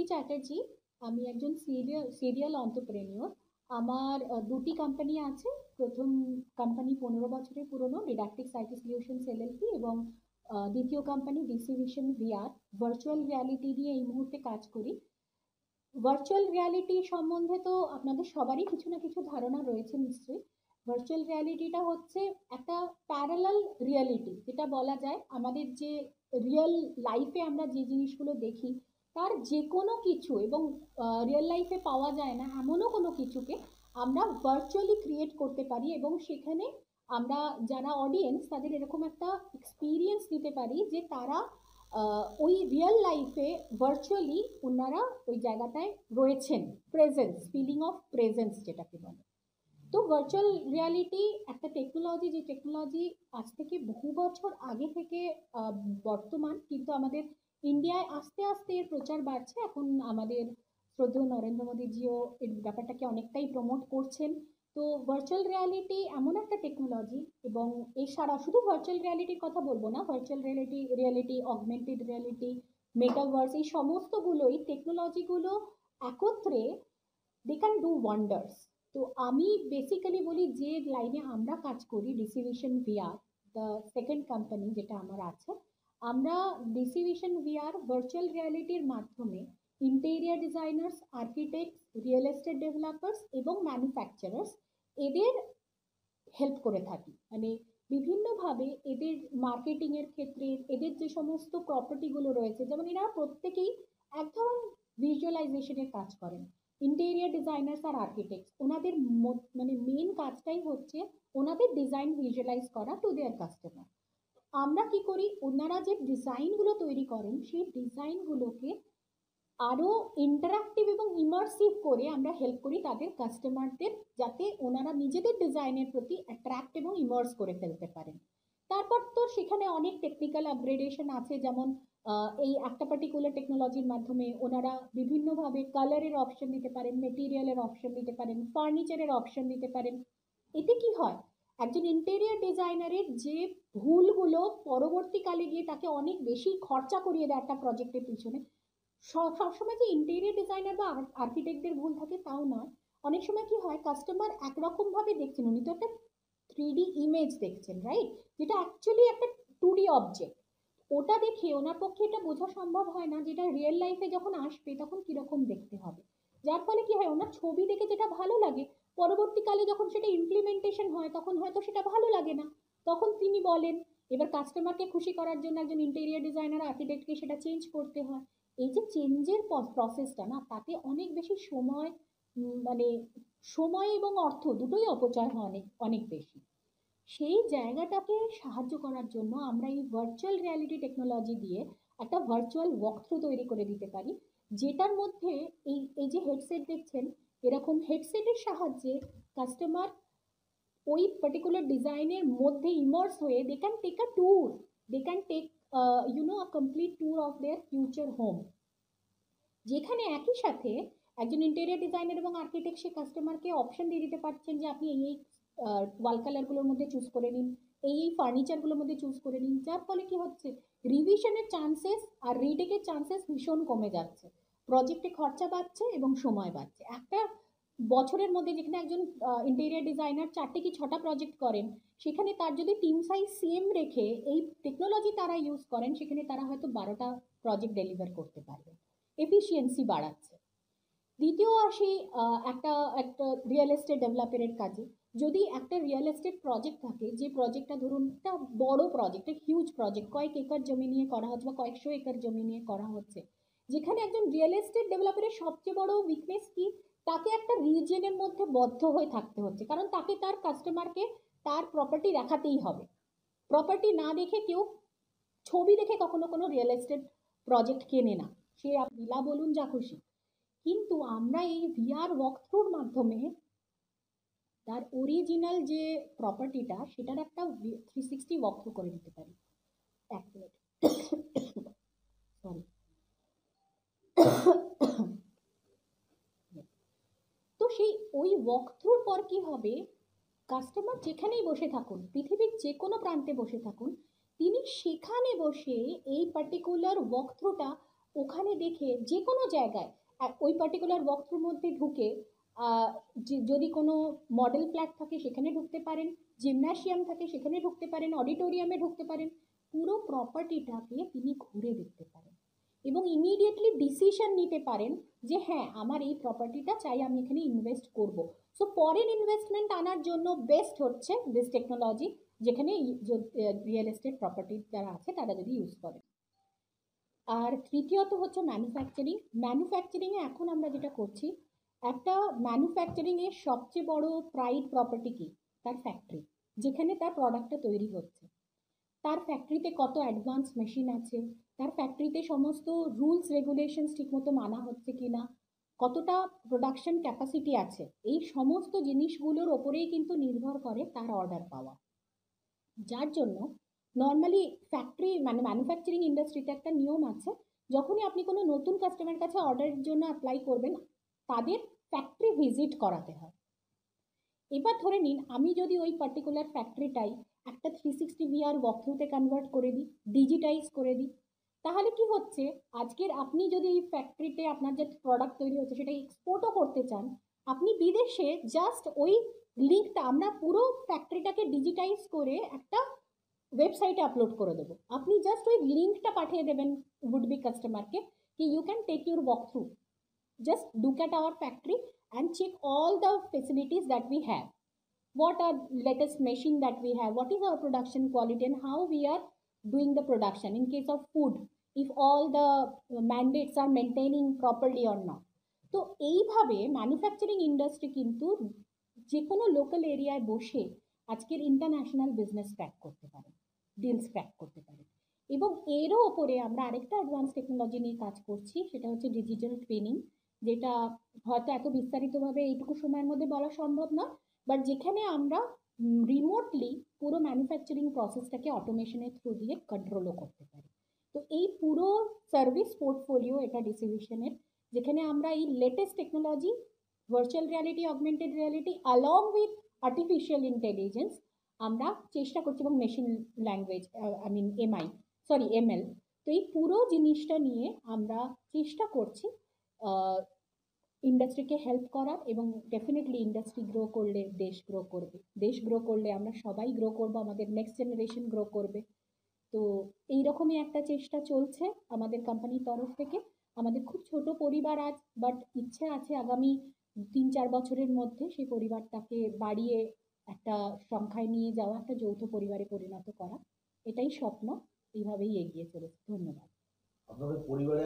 শ্রুতি চ্যাটার্জি। আমি একজন সিরিয়াল অন্টারপ্রেনিওর। আমার দুটি কোম্পানি আছে। প্রথম কোম্পানি 15 বছরের পুরনো, ডিডাক্টিক্স আইটি সলিউশনস এলএলপি, এবং দ্বিতীয় company DC vision VR. Virtual reality নিয়ে এই মুহূর্তে কাজ করি। ভার্চুয়াল রিয়ালিটি সম্বন্ধে তো আপনাদের সবারই কিছু না কিছু ধারণা রয়েছে নিশ্চয়ই। ভার্চুয়াল রিয়ালিটিটা হচ্ছে একটা প্যারালাল রিয়ালিটি, যেটা বলা যায় আমাদের যে রিয়েল লাইফে আমরা যে জিনিসগুলো দেখি তার যে কোনো কিছু, এবং রিয়েল লাইফে পাওয়া যায় না এমনও কোনো কিছুকে আমরা ভার্চুয়ালি ক্রিয়েট করতে পারি, এবং সেখানে আমরা যারা অডিয়েন্স তাদের এরকম একটা এক্সপিরিয়েন্স দিতে পারি যে তারা ওই রিয়েল লাইফে ভার্চুয়ালি ওনারা ওই জায়গাটায় রয়েছেন। প্রেজেন্স, ফিলিং অফ প্রেজেন্স যেটাকে বলে। তো ভার্চুয়াল রিয়ালিটি একটা টেকনোলজি, যে টেকনোলজি আজ থেকে বহু বছর আগে থেকে বর্তমান, কিন্তু আমাদের ইন্ডিয়ায় আস্তে আস্তে এর প্রচার বাড়ছে। এখন আমাদের শ্রদ্ধেয় নরেন্দ্র মোদীজিও এর ব্যাপারটাকে অনেকটাই প্রমোট করছেন। তো ভার্চুয়াল রিয়ালিটি এমন একটা টেকনোলজি, এবং এছাড়া শুধু ভার্চুয়াল রিয়ালিটির কথা বলবো না, virtual reality, augmented reality, metaverse, এই সমস্তগুলোই টেকনোলজিগুলো একত্রে দে ক্যান ডু ওয়ান্ডার্স। তো আমি বেসিক্যালি বলি যে লাইনে আমরা কাজ করি, ডিসিভিশন ভিআর, দ্য সেকেন্ড কোম্পানি যেটা আমার আছে, আমরা ডিসিভিশন ভিআর ভার্চুয়াল রিয়ালিটির মাধ্যমে interior designers, architects, real estate developers এবং ম্যানুফ্যাকচারার্স এদের হেল্প করে থাকি। মানে বিভিন্নভাবে এদের মার্কেটিং এর ক্ষেত্রে এদের যে সমস্ত প্রপার্টিগুলো রয়েছে, যেমন এরা প্রত্যেকেই এক ধরনের ভিজুয়ালাইজেশনের কাজ করেন। ইন্টেরিয়ার ডিজাইনার্স আর আর্কিটেক্টস, ওনাদের মানে মেন কাজটাই হচ্ছে ওনাদের ডিজাইন ভিজুয়ালাইজ করা টু দেয়ার কাস্টমার। আমরা কি করি, ওনারা যে ডিজাইনগুলো তৈরি করেন সেই ডিজাইনগুলোকে আরো ইন্টারাক্টিভ এবং ইমার্সিভ করে আমরা হেল্প করি তাদের কাস্টমারদের, যাতে ওনারা নিজেদের ডিজাইনের প্রতি অ্যাট্রাক্ট এবং ইমার্স করে ফেলতে পারেন। তারপর তো সেখানে অনেক টেকনিক্যাল আপগ্রেডেশন আছে, যেমন এই একটা পার্টিকুলার টেকনোলজির মাধ্যমে ওনারা বিভিন্নভাবে কালারের অপশন দিতে পারেন, মেটেরিয়ালের অপশন দিতে পারেন, ফার্নিচারের অপশন দিতে পারেন। এতে কি হয়, একজন ইন্টেরিয়ার ডিজাইনারের যে ভুলগুলো পরবর্তীকালে গিয়ে তাকে অনেক বেশি খরচা করিয়ে দেয় একটা প্রজেক্টের পিছনে, সবসময় যে ইন্টেরিয়ার ডিজাইনার বা আর্কিটেক্টদের ভুল থাকে তাও নয়। অনেক সময় কি হয়, কাস্টমার একরকম ভাবে দেখছেন, উনি তো একটা 3D ইমেজ দেখছেন, রাইট, যেটা অ্যাকচুয়ালি একটা 2D অবজেক্ট। ওটা দেখে ওনার পক্ষে এটা বোঝা সম্ভব হয় না যেটা রিয়েল লাইফে যখন আসবে তখন কিরকম দেখতে হবে। যার ফলে কি হয়, ওনার ছবি দেখে যেটা ভালো লাগে পরবর্তীকালে যখন সেটা ইমপ্লিমেন্টেশন হয় তখন হয়তো সেটা ভালো লাগে না। তখন তিনি বলেন, এবার কাস্টমারকে খুশি করার জন্য একজন ইন্টেরিয়ার ডিজাইনার আর্কিটেক্টকে সেটা চেঞ্জ করতে হয়। এই যে চেঞ্জের প্রসেসটা না, তাতে অনেক বেশি সময়, মানে সময় এবং অর্থ দুটোই অপচয় হয় অনেক অনেক বেশি। সেই জায়গাটাকে সাহায্য করার জন্য আমরা এই ভার্চুয়াল রিয়ালিটি টেকনোলজি দিয়ে একটা ভার্চুয়াল ওয়াকথ্রু তৈরি করে দিতে পারি, যেটার মধ্যে এই এই যে হেডসেট দেখছেন, এরকম হেডসেটের সাহায্যে কাস্টমার ওই পার্টিকুলার ডিজাইনের মধ্যে ইমার্স হয়ে they can take a tour, they can take a complete tour of their future home. যেখানে একই সাথে একজন ইন্টেরিয়ার ডিজাইনার এবং আর্কিটেক্ট সে কাস্টমারকে অপশন দিয়ে দিতে পারছেন যে আপনি এই ওয়াল কালারগুলোর মধ্যে চুজ করে নিন, এই ফার্নিচারগুলোর মধ্যে চুজ করে নিন। যার ফলে কি হচ্ছে, রিভিশনের চান্সেস আর রিটেকের চান্সেস ভীষণ কমে যাচ্ছে, প্রজেক্টে খরচা বাড়ছে এবং সময় বাড়ছে। একটা বছরের মধ্যে যেখানে একজন ইন্টেরিয়ার ডিজাইনার 4টে কি 6টা প্রজেক্ট করেন, সেখানে তার যদি টিম সাইজ সেম রেখে এই টেকনোলজি তারা ইউজ করেন, সেখানে তারা হয়তো 12টা প্রজেক্ট ডেলিভার করতে পারবে, এফিসিয়েন্সি বাড়াচ্ছে। দ্বিতীয় আসি একটা একটা রিয়েল এস্টেট ডেভেলপারের কাজে। যদি একটা রিয়েল এস্টেট প্রজেক্ট থাকে, যে প্রজেক্টটা ধরুন একটা বড় প্রজেক্ট, হিউজ প্রজেক্ট, কয়েক একর জমি নিয়ে করা হচ্ছে বা কয়েকশো একর জমি নিয়ে করা হচ্ছে, যেখানে একজন রিয়েল এস্টেট ডেভেলপারের সবচেয়ে বড় উইকনেস কি, তাকে একটা রিজনের মধ্যে বদ্ধ হয়ে থাকতে হচ্ছে, কারণ তাকে তার কাস্টমারকে তার প্রপার্টি দেখাতেই হবে। প্রপার্টি না দেখে কেউ ছবি দেখে কখনো কোনো রিয়েল এস্টেট প্রজেক্ট কেনে না, সে বিলা বলুন যা খুশি। কিন্তু আমরা এই ভিআর ওয়াকথ্রুর মাধ্যমে তার অরিজিনাল যে প্রপার্টিটা সেটার একটা 360 ওয়াকথ্রু করে দিতে পারি। এক মিনিট, সরি। তো সেই ওই ওয়াকথ্রুর পর কি হবে, কাস্টমার যেখানেই বসে থাকুন, পৃথিবীর যে কোনো প্রান্তে বসে থাকুন, তিনি সেখানে বসে এই পার্টিকুলার ওয়াকথ্রুটা ওখানে দেখে যে কোনো জায়গায় ওই পার্টিকুলার ওয়াকথ্রুর মধ্যে ঢুকে যদি কোনো মডেল ফ্ল্যাট থাকে সেখানে ঢুকতে পারেন, জিমন্যাসিয়াম থাকে সেখানে ঢুকতে পারেন, অডিটোরিয়ামে ঢুকতে পারেন, পুরো প্রপার্টিটাকে তিনি ঘুরে দেখতে পারেন এবং ইমিডিয়েটলি ডিসিশন নিতে পারেন যে হ্যাঁ আমার এই প্রপার্টিটা চাই, আমি এখানে ইনভেস্ট করব। সো ফরেন ইনভেস্টমেন্ট আনার জন্য বেস্ট হচ্ছে দিস টেকনোলজি, যেখানে রিয়েল এস্টেট প্রপার্টি যারা আছে তারা যদি ইউজ করে। আর তৃতীয়ত হচ্ছে ম্যানুফ্যাকচারিং। ম্যানুফ্যাকচারিংয়ে এখন আমরা যেটা করছি, একটা ম্যানুফ্যাকচারিংয়ের সবচেয়ে বড় প্রাইড প্রপার্টি কি? তার ফ্যাক্টরি, যেখানে তার প্রোডাক্টটা তৈরি হচ্ছে। তার ফ্যাক্টরিতে কত অ্যাডভান্স মেশিন আছে, তার ফ্যাক্টরিতে সমস্ত রুলস রেগুলেশনস ঠিকমতো মানা হচ্ছে কিনা, কতটা প্রোডাকশন ক্যাপাসিটি আছে, এই সমস্ত জিনিসগুলোর ওপরেই কিন্তু নির্ভর করে তার অর্ডার পাওয়া। যার জন্য নর্মালি ফ্যাক্টরি মানে ম্যানুফ্যাকচারিং ইন্ডাস্ট্রিতে একটা নিয়ম আছে, যখনই আপনি কোনো নতুন কাস্টমারের কাছে অর্ডারের জন্য অ্যাপ্লাই করবেন তাদের ফ্যাক্টরি ভিজিট করাতে হয়। এবার ধরে নিন আমি যদি ওই পার্টিকুলার ফ্যাক্টরিটাই একটা 360 VR ওয়াকথ্রুতে কনভার্ট করে দিই, ডিজিটাইজ করে দিই, তাহলে কি হচ্ছে, আজকের আপনি যদি এই ফ্যাক্টরিতে আপনার যে প্রোডাক্ট তৈরি হচ্ছে সেটা এক্সপোর্টও করতে চান, আপনি বিদেশে জাস্ট ওই লিঙ্কটা, আমরা পুরো ফ্যাক্টরিটাকে ডিজিটাইজ করে একটা ওয়েবসাইটে আপলোড করে দেবো, আপনি জাস্ট ওই লিঙ্কটা পাঠিয়ে দেবেন উড বি কাস্টমারকে কি you can take your walk through, just look at our factory and check all the facilities that we have, what are latest machine that we have, what is our production quality and how we are doing the production in case of food, if all the mandates are maintaining properly or not. তো এইভাবে manufacturing industry কিন্তু যে কোনো local এরিয়ায় বসে আজকের international business crack করতে পারে, ডিলস ক্র্যাক করতে পারে। এবং এরও ওপরে আমরা আরেকটা অ্যাডভান্স টেকনোলজি নিয়ে কাজ করছি, সেটা হচ্ছে ডিজিটাল টুইনিং, যেটা হয়তো এত বিস্তারিতভাবে এইটুকু সময়ের মধ্যে বলা সম্ভব না, বাট যেখানে আমরা রিমোটলি পুরো ম্যানুফ্যাকচারিং প্রসেসটাকে অটোমেশনের থ্রু দিয়ে কন্ট্রোলও করতে পারি। তো এই পুরো সার্ভিস পোর্টফোলিও এটা ডিস্ট্রিবিউশনের, যেখানে আমরা এই latest technology, virtual reality, augmented reality along with artificial intelligence আমরা চেষ্টা করছি, এবং মেশিন ল্যাঙ্গুয়েজ এমএল। তো এই পুরো জিনিসটা নিয়ে আমরা চেষ্টা করছি ইন্ডাস্ট্রিকে হেল্প করার, এবং ডেফিনেটলি ইন্ডাস্ট্রি গ্রো করলে দেশ গ্রো করবে, দেশ গ্রো করলে আমরা সবাই গ্রো করবো, আমাদের নেক্সট জেনারেশন গ্রো করবে। তো এইরকমই একটা চেষ্টা চলছে আমাদের কোম্পানির তরফ থেকে। আমাদের খুব ছোট পরিবার আজ, বাট ইচ্ছে আছে আগামী 3-4 বছরের মধ্যে সেই পরিবারটাকে বাড়িয়ে একটা সংখ্যায় নিয়ে যাওয়া, একটা যৌথ পরিবারে পরিণত করা, এটাই স্বপ্ন, এইভাবেই এগিয়ে চলেছে। ধন্যবাদ। আপনাদের পরিবারে